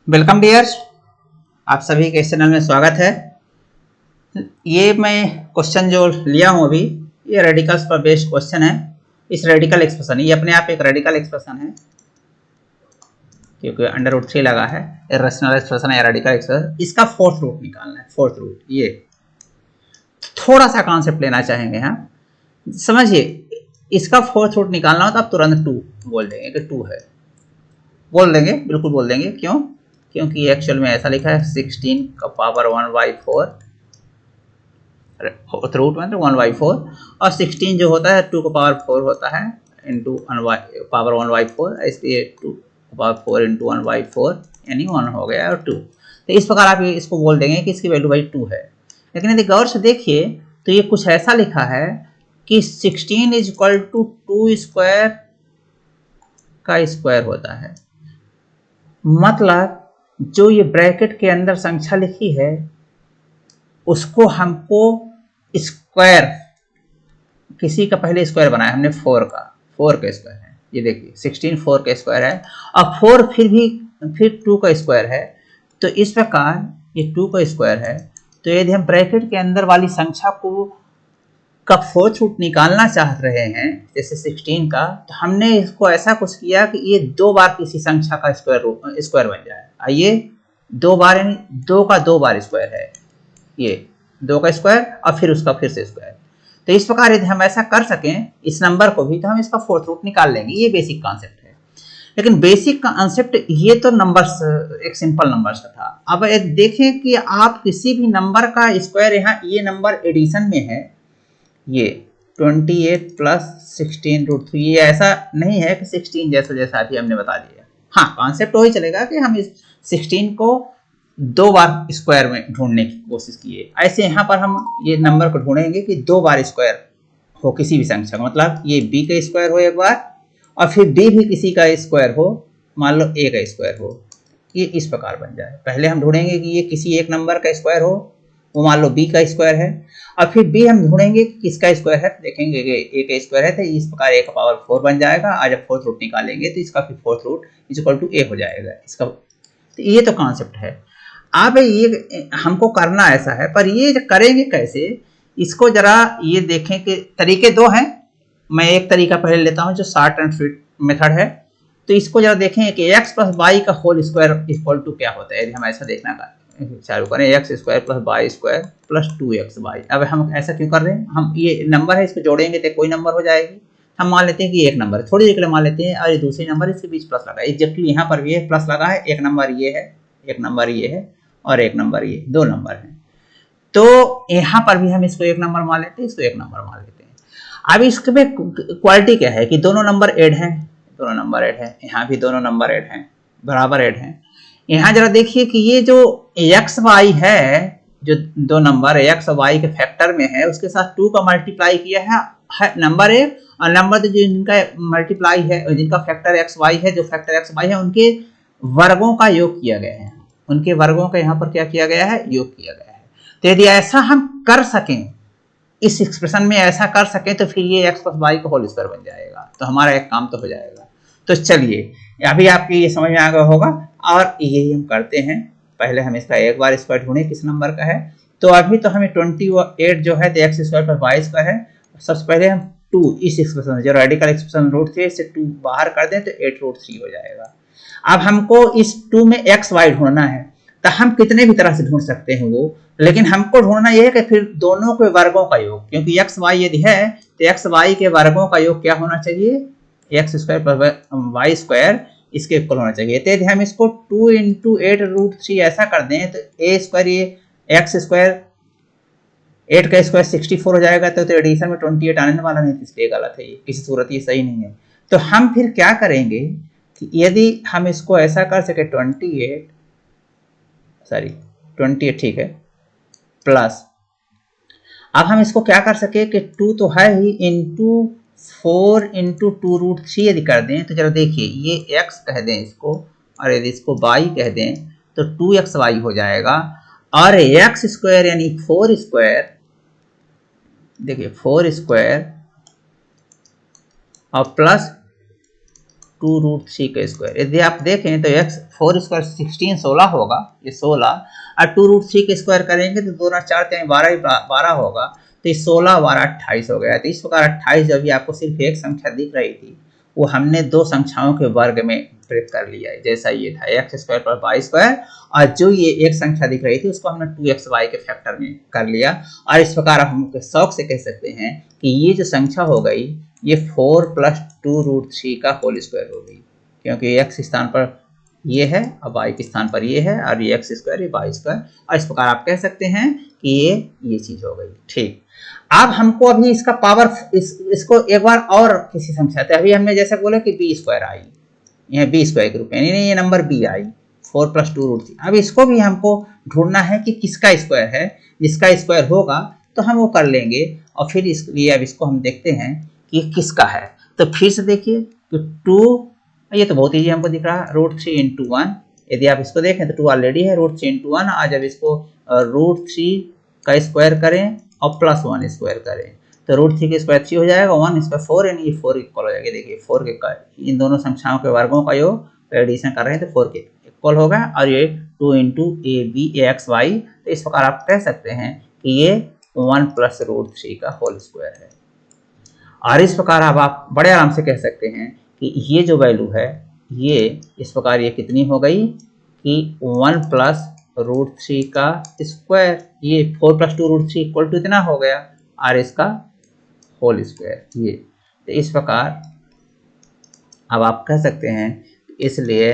Welcome dears, आप सभी के इस चैनल में स्वागत है। ये मैं क्वेश्चन जो लिया हूँ अभी, ये रेडिकल्स पर बेस्ड क्वेश्चन है। इस रेडिकल एक्सप्रेशन, ये अपने आप एक रेडिकल एक्सप्रेशन है क्योंकि √3 लगा है। इरेशनल एक्सप्रेशन है या रेडिकल एक्सप्रेशन, इसका फोर्थ रूट निकालना है। फोर्थ रूट, ये थोड़ा सा कॉन्सेप्ट लेना चाहेंगे। हाँ, समझिए, इसका फोर्थ रूट निकालना हो तो आप तुरंत 2 बोल देंगे कि 2 है, बोल देंगे, बिल्कुल बोल देंगे। क्यों? क्योंकि एक्चुअल में ऐसा लिखा है 16 का पावर 1/4, रूट में तो 1/4, और 16 जो होता है 2 का पावर 4 होता है इंटू पावर 1/4, इसलिए 2 का पावर 4 इंटू 1/4 यानी 1 हो गया और 2। तो इस प्रकार आप इसको बोल देंगे कि इसकी वैल्यू भाई 2 है। लेकिन यदि गौर से देखिए तो ये कुछ ऐसा लिखा है कि 16 इज इक्वल टू 2 स्क्वायर का स्क्वायर होता है। मतलब जो ये ब्रैकेट के अंदर संख्या लिखी है उसको हमको स्क्वायर, किसी का पहले स्क्वायर बनाया हमने 4 का स्क्वायर है। ये देखिए 16 4 का स्क्वायर है और 4 फिर 2 का स्क्वायर है। तो इस प्रकार ये 2 का स्क्वायर है। तो यदि हम ब्रैकेट के अंदर वाली संख्या का फोर्थ रूट निकालना चाह रहे हैं, जैसे 16 का, तो हमने इसको ऐसा कुछ किया कि ये 2 बार किसी संख्या का स्क्वायर बन जाए। आइए, 2 बार यानी 2 का 2 बार स्क्वायर है, ये 2 का स्क्वायर और फिर उसका फिर से स्क्वायर। तो इस प्रकार यदि हम ऐसा कर सकें इस नंबर को भी, तो हम इसका फोर्थ रूट निकाल लेंगे। ये बेसिक कॉन्सेप्ट है। लेकिन बेसिक कॉन्सेप्ट ये तो नंबर्स, एक सिंपल नंबर्स का था। अब देखें कि आप किसी भी नंबर का स्क्वायर, यहाँ ये नंबर एडिशन में है, ये 28 प्लस 16√3, ये ऐसा नहीं है कि 16 जैसा अभी हमने बता दिया। हाँ, कॉन्सेप्ट वही चलेगा कि हम इस 16 को 2 बार स्क्वायर में ढूंढने की कोशिश किए। ऐसे यहाँ पर हम ये नंबर को ढूंढेंगे कि 2 बार स्क्वायर हो किसी भी संख्या का, मतलब ये b का स्क्वायर हो एक बार और फिर b भी किसी का स्क्वायर हो, मान लो a का स्क्वायर हो, ये इस प्रकार बन जाए। पहले हम ढूंढेंगे कि ये किसी एक नंबर का स्क्वायर हो, वो मान लो b का स्क्वायर है, और फिर b हम ढूंढेंगे कि किसका स्क्वायर है। देखेंगे कि a का स्क्वायर है, तो इस प्रकार a का पावर 4 बन जाएगा। आज जब फोर्थ रूट निकालेंगे तो इसका फिर fourth root is equal to a हो जाएगा इसका। तो ये तो कॉन्सेप्ट है। अब ये हमको करना ऐसा है, पर ये करेंगे कैसे, इसको जरा ये देखें कि तरीके 2 हैं। मैं एक तरीका पहले लेता हूं जो शॉर्ट एंड स्वीट मेथड है। तो इसको जरा देखें कि x प्लस वाई का होल स्क्वायर इक्वल टू क्या होता है। यदि हम ऐसा देखना चालू करें, x square plus Y square plus 2xy। अब हम ऐसा क्यों कर रहे हैं, हम ये नंबर है इसको जोड़ेंगे तो कोई नंबर हो जाएगी। हम मान लेते हैं कि एक नंबर है, थोड़ी देर के लिए मान लेते हैं, और ये दूसरे नंबर इसके बीच प्लस लगा है। एग्जैक्टली यहाँ पर भी एक प्लस लगा है। एक नंबर ये है, एक नंबर ये है और एक नंबर ये, 2 नंबर हैं। तो यहाँ पर भी हम इसको एक नंबर मान लेते हैं, इसको एक नंबर मान लेते हैं। अब इसके क्वालिटी क्या है कि दोनों नंबर ऐड हैं, दोनों नंबर ऐड हैं, यहाँ भी दोनों नंबर ऐड हैं, बराबर ऐड हैं। यहाँ जरा देखिए कि ये जो एक्स वाई है, जो 2 नंबर एक्स और वाई के फैक्टर में है, उसके साथ 2 का मल्टीप्लाई किया है नंबर ए, और नंबर जो जिनका मल्टीप्लाई है, जिनका फैक्टर एक्स वाई है, जो फैक्टर एक्स वाई है, उनके वर्गों का योग किया गया है। उनके वर्गों का यहाँ पर क्या किया गया है, योग किया गया है। तो यदि ऐसा हम कर सकें, इस एक्सप्रेशन में ऐसा कर सकें, तो फिर ये x प्लस वाई का होल स्क्वायर बन जाएगा। तो हमारा एक काम तो हो जाएगा। तो चलिए, अभी आपके ये समझ में आ गया होगा, और यही हम करते हैं। पहले हम इसका एक बार स्क्वायर ढूंढें किस नंबर का है। तो अभी तो हमें 28 जो है तो x square plus Y square है। सबसे पहले हम 2 इस एक्सप्रेशन, जो रेडिकल एक्सप्रेशन √3 से 2 बाहर कर दें तो 8√3 हो जाएगा। अब हमको इस 2 में एक्स वाई ढूंढना है, तो हम कितने भी तरह से ढूंढ सकते हैं वो, लेकिन हमको ढूंढना यह है कि फिर दोनों के वर्गों का योग, क्योंकि एक्स वाई यदि है तो एक्स वाई के वर्गों का योग क्या होना चाहिए, X square plus Y square, इसके इक्वल होना चाहिए। तो यदि हम इसको 2 इंटू 8√3 ऐसा कर दें तो ए स्क्वायर, ये एक्स स्क्वायर 8 का स्क्वायर 64 हो जाएगा। तो एडिशन में 28 आने वाला नहीं, इसलिए गलत है, ये किसी सूरत ये सही नहीं है। तो हम फिर क्या करेंगे कि यदि हम इसको ऐसा कर सके 28 ठीक है, प्लस अब हम इसको क्या कर सके कि 2 तो है ही, इंटू 4 इंटू 2√3 यदि कर दें तो जरा देखिए, ये x कह दें इसको, और यदि इसको y कह दें तो 2xy हो जाएगा। और x स्क्वायर यानी 4 स्क्वायर, देखिए 4 स्क्वायर और प्लस 2√3 का स्क्वायर। यदि आप देखें तो x 4 स्क्वायर 16 16 होगा, ये 16, और 2√3 का स्क्वायर करेंगे तो 2 4 3 12 होगा, तो ये 16 12 28 हो गया। तो इस प्रकार 28 जब भी आपको सिर्फ एक संख्या दिख रही थी, वो हमने दो संख्याओं के वर्ग में प्रयोग कर लिया है, जैसा ये था x square plus Y square, और जो ये एक संख्या दिख रही थी उसको हमने 2xy के फैक्टर में कर लिया। और इस प्रकार हम शौक से कह सकते हैं कि ये जो संख्या हो गई ये 4 + 2√3 का होल स्क्वायर हो गई, क्योंकि x स्थान पर ये है और y के स्थान पर ये है, और ये x स्क्वायर ये वाई स्क्वायर, और इस प्रकार आप कह सकते हैं कि ये चीज हो गई। ठीक, अब हमको अभी इसका पावर इसको एक बार और किसी संख्या थे, अभी हमने जैसे बोला कि b स्क्वायर आई, यह b स्क्वायर के रूप में, ये नंबर b आई 4 + 2√3। अब इसको भी हमको ढूंढना है कि किसका स्क्वायर है, जिसका स्क्वायर होगा तो हम वो कर लेंगे, और फिर इसलिए अब इसको हम देखते हैं कि किसका है। तो फिर से देखिए कि 2, ये तो बहुत ईजी हमको दिख रहा है, √3 × 1। यदि आप इसको देखें तो 2 ऑलरेडी है, √3 × 1। आज जब इसको √3 का स्क्वायर करें और +1 स्क्वायर करें तो √3 का स्क्वायर 3 हो जाएगा, 1 स्क्वायर 4, यानी ये 4 इक्वल हो जाएगा। देखिए 4 के इन दोनों संख्याओं के वर्गों का योग एडिशन कर रहे हैं तो 4 के इक्वल होगा, और ये 2 × ABAXY। तो इस प्रकार आप कह सकते हैं कि ये 1 + √3 का होल स्क्वायर है। और इस प्रकार अब आप बड़े आराम से कह सकते हैं कि ये जो वैल्यू है ये इस प्रकार ये कितनी हो गई कि 1 + √3 का स्क्वायर, ये 4 + 2√3 इक्वल टू इतना हो गया, और इसका होल स्क्वायर ये। तो इस प्रकार अब आप कह सकते हैं, इसलिए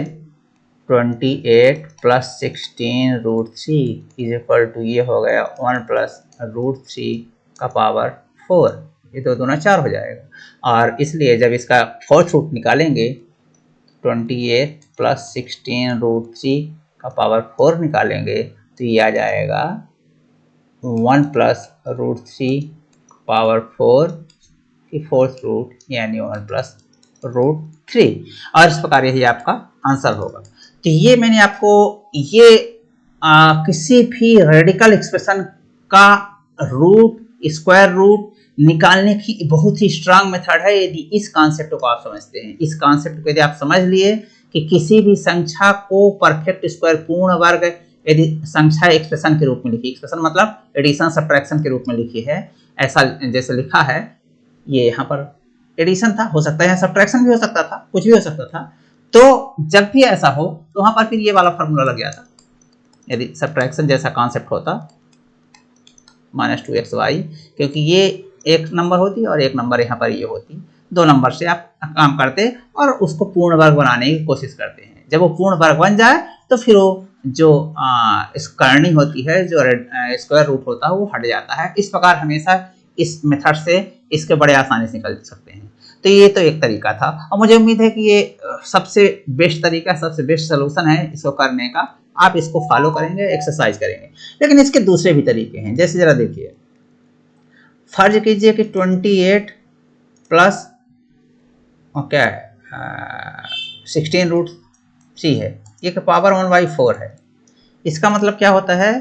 28 + 16√3 इक्वल टू ये हो गया 1 + √3 का पावर 4, ये तो 2 4 हो जाएगा। और इसलिए जब इसका फोर्थ रूट निकालेंगे 28 + 16√3 का पावर 4 निकालेंगे तो ये आ जाएगा 1 + √3 पावर 4 की फोर्थ रूट, यानी 1 + √3। और इस प्रकार यही आपका आंसर होगा। तो ये मैंने आपको ये किसी भी रेडिकल एक्सप्रेशन का रूट, स्क्वायर रूट निकालने की बहुत ही स्ट्रांग मेथड है। यदि इस कॉन्सेप्ट को आप समझते हैं, इस कॉन्सेप्ट को यदि आप समझ लिए कि किसी भी संख्या को परफेक्ट स्क्वायर, पूर्ण वर्ग, यदि संख्या एक्सप्रेशन के रूप में लिखी, एक्सप्रेशन मतलब एडिशन सब्ट्रैक्शन के रूप में लिखी है, ऐसा जैसे लिखा है, ये यहाँ पर एडिशन था, हो सकता है सब्ट्रैक्शन भी हो सकता था, कुछ भी हो सकता था। तो जब भी ऐसा हो तो वहां पर फिर ये वाला फॉर्मूला लग जाता। यदि सब्ट्रैक्शन जैसा कॉन्सेप्ट होता -2xy, क्योंकि ये एक नंबर होती और एक नंबर यहाँ पर ये होती, 2 नंबर से आप काम करते और उसको पूर्ण वर्ग बनाने की कोशिश करते हैं। जब वो पूर्ण वर्ग बन जाए तो फिर वो जो करनी होती है, जो स्क्वायर रूट होता है, वो हट जाता है। इस प्रकार हमेशा इस मेथड से इसके बड़े आसानी से निकल सकते हैं। तो ये तो एक तरीका था, और मुझे उम्मीद है कि ये सबसे बेस्ट तरीका, सबसे बेस्ट सोल्यूशन है इसको करने का। आप इसको फॉलो करेंगे, एक्सरसाइज करेंगे। लेकिन इसके दूसरे भी तरीके हैं, जैसे जरा देखिए, फर्ज कीजिए कि 28 प्लस क्या है 16√3 है, ये पावर 1/4 है। इसका मतलब क्या होता है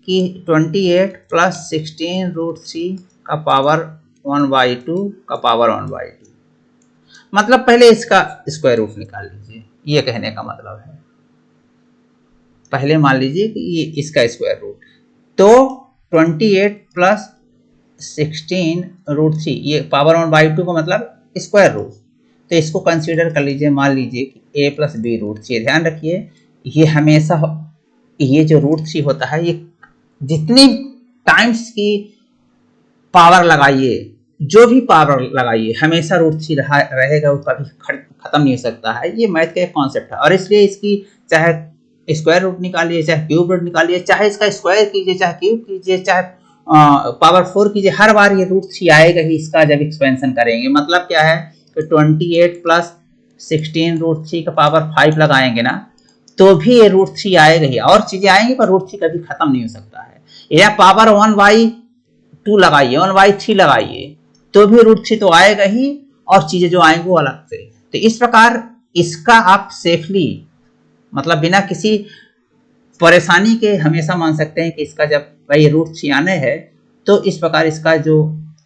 कि 28 + 16√3 का पावर 1/2 का पावर 1/2, मतलब पहले इसका स्क्वायर रूट निकाल लीजिए, ये कहने का मतलब है। पहले मान लीजिए कि ये इसका स्क्वायर रूट, तो 28 + 16√3 ये पावर 1/2 का मतलब स्क्वायर रूट। तो इसको कंसीडर कर लीजिए, मान लीजिए कि a + b√3। ध्यान रखिए, ये हमेशा ये जो √3 होता है, ये जितनी टाइम्स की पावर लगाइए, जो भी पावर लगाइए, हमेशा √3 रहेगा, वो कभी खत्म नहीं हो सकता है। ये मैथ का एक कॉन्सेप्ट है, और इसलिए इसकी चाहे स्क्वायर रूट निकालिए, चाहे क्यूब रूट निकालिए, चाहे इसका स्क्वायर कीजिए, चाहे क्यूब कीजिए, चाहे पावर 4 कीजिए, हर बार ये √3 आएगा ही इसका जब एक्सपेंशन करेंगे। मतलब क्या है कि 28 + 16√3 का पावर 5 लगाएंगे ना, तो भी ये √3 आएगा ही, और चीजें आएंगी पर √3 कभी खत्म नहीं हो सकता है। या पावर 1/2 लगाइए, 1/3 लगाइए, तो भी √3 तो आएगा ही, और चीजें जो आएंगी वो अलग से। तो इस प्रकार इसका आप सेफली, मतलब बिना किसी परेशानी के हमेशा मान सकते हैं कि इसका जब भाई √3 आने है, तो इस प्रकार इसका जो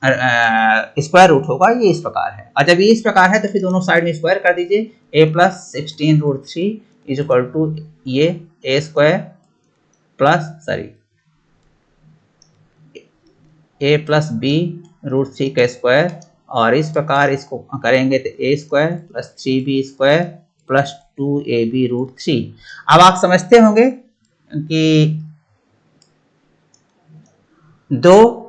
स्क्वायर रूट होगा, ये इस प्रकार है। और जब ये इस प्रकार है तो फिर दोनों साइड में स्क्वायर कर दीजिए। A plus 16√3 is equal to ये a square plus a plus b √3 का स्क्वायर, और इस प्रकार इसको करेंगे तो a square plus 3b square plus 2ab√3। अब आप समझते होंगे कि दो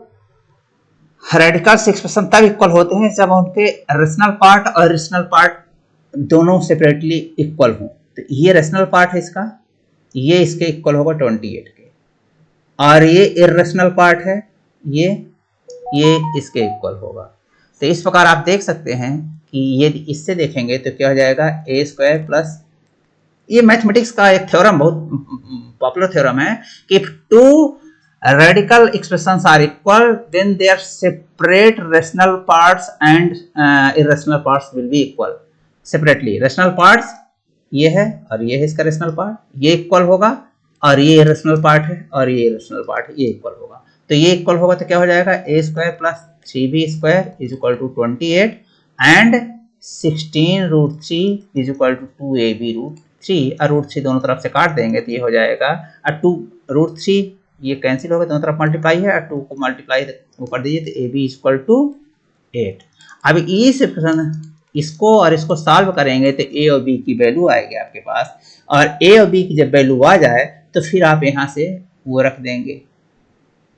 रेडिकल्स एक्सप्रेशन तब इक्वल होते हैं जब उनके रेशनल पार्ट और इरेशनल पार्ट दोनों सेपरेटली इक्वल हों। तो ये रेशनल पार्ट है इसका, ये इसके इक्वल होगा 28 के, और ये इरेशनल पार्ट है, ये इसके इक्वल होगा। तो इस प्रकार आप देख सकते हैं कि ये इससे देखेंगे तो क्या हो जाएगा, ए स्क्वायर प्लस, ये मैथमेटिक्स का एक थ्योरम, बहुत पॉपुलर थ्योरम है कि if two radical expressions are equal then their separate rational parts and irrational parts will be equal separately। rational parts ये है और ये है इसका rational part, ये इक्वल होगा, और ये irrational part है और ये irrational part है, ये इक्वल होगा। तो ये इक्वल होगा तो क्या हो जाएगा, a square plus 3b square is equal to 28 and 16√3 is equal to 2ab√3। और √3 दोनों तरफ से काट देंगे तो ये हो जाएगा, और 2√3 ये कैंसिल होगा, दोनों तरफ मल्टीप्लाई है, और 2 को मल्टीप्लाई वो कर दीजिए तो ए बी इक्वल टू 8। अब इस इसको और इसको सॉल्व करेंगे तो ए और बी की वैल्यू आएगी आपके पास, और ए और बी की जब वैल्यू आ जाए तो फिर आप यहाँ से वो रख देंगे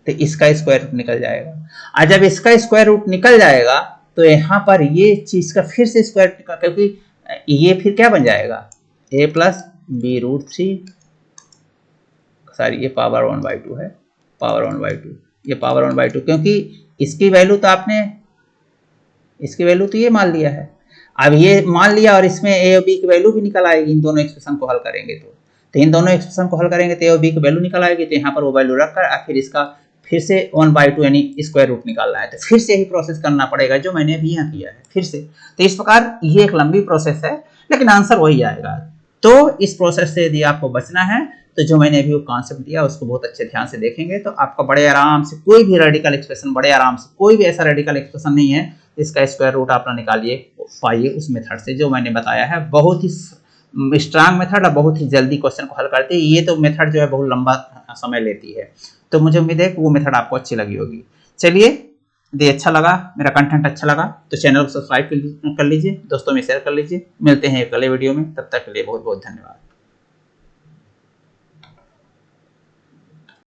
तो इसका स्क्वायर रूट निकल जाएगा। और जब इसका स्क्वायर रूट निकल जाएगा तो यहाँ पर ये चीज का फिर से स्क्वायर, क्योंकि ये फिर क्या बन जाएगा, ए प्लस b√3, सॉरी ये पावर 1/2 है, पावर 1/2, ये पावर 1/2, क्योंकि इसकी वैल्यू तो आपने, इसकी वैल्यू तो ये मान लिया है। अब ये मान लिया और इसमें ए और बी की वैल्यू भी निकल आएगी, इन दोनों एक्सप्रेशन को हल करेंगे तो इन दोनों एक्सप्रेशन को हल करेंगे तो ए और बी की वैल्यू निकल आएगी। तो यहाँ पर वो वैल्यू रखकर फिर इसका फिर से 1/2 यानी स्क्वायर रूट निकालना है, तो फिर से यही प्रोसेस करना पड़ेगा जो मैंने अभी यहाँ किया है फिर से। तो इस प्रकार ये एक लंबी प्रोसेस है, लेकिन आंसर वही आएगा। तो इस प्रोसेस से यदि आपको बचना है तो जो मैंने अभी वो कॉन्सेप्ट दिया उसको बहुत अच्छे ध्यान से देखेंगे तो आपका बड़े आराम से कोई भी रेडिकल एक्सप्रेशन, बड़े आराम से, कोई भी ऐसा रेडिकल एक्सप्रेशन नहीं है इसका स्क्वायर रूट आप ना निकालिए पाइए उस मेथड से जो मैंने बताया है। बहुत ही स्ट्रांग मेथड और बहुत ही जल्दी क्वेश्चन को हल करती है। ये तो मेथड जो है बहुत लंबा समय लेती है, तो मुझे उम्मीद है कि वो मेथड आपको अच्छी लगी होगी। चलिए, यदि अच्छा लगा, मेरा कंटेंट अच्छा लगा तो चैनल को सब्सक्राइब कर लीजिए, दोस्तों में शेयर कर लीजिए। मिलते हैं एक अगले वीडियो में, तब तक के लिए बहुत बहुत धन्यवाद।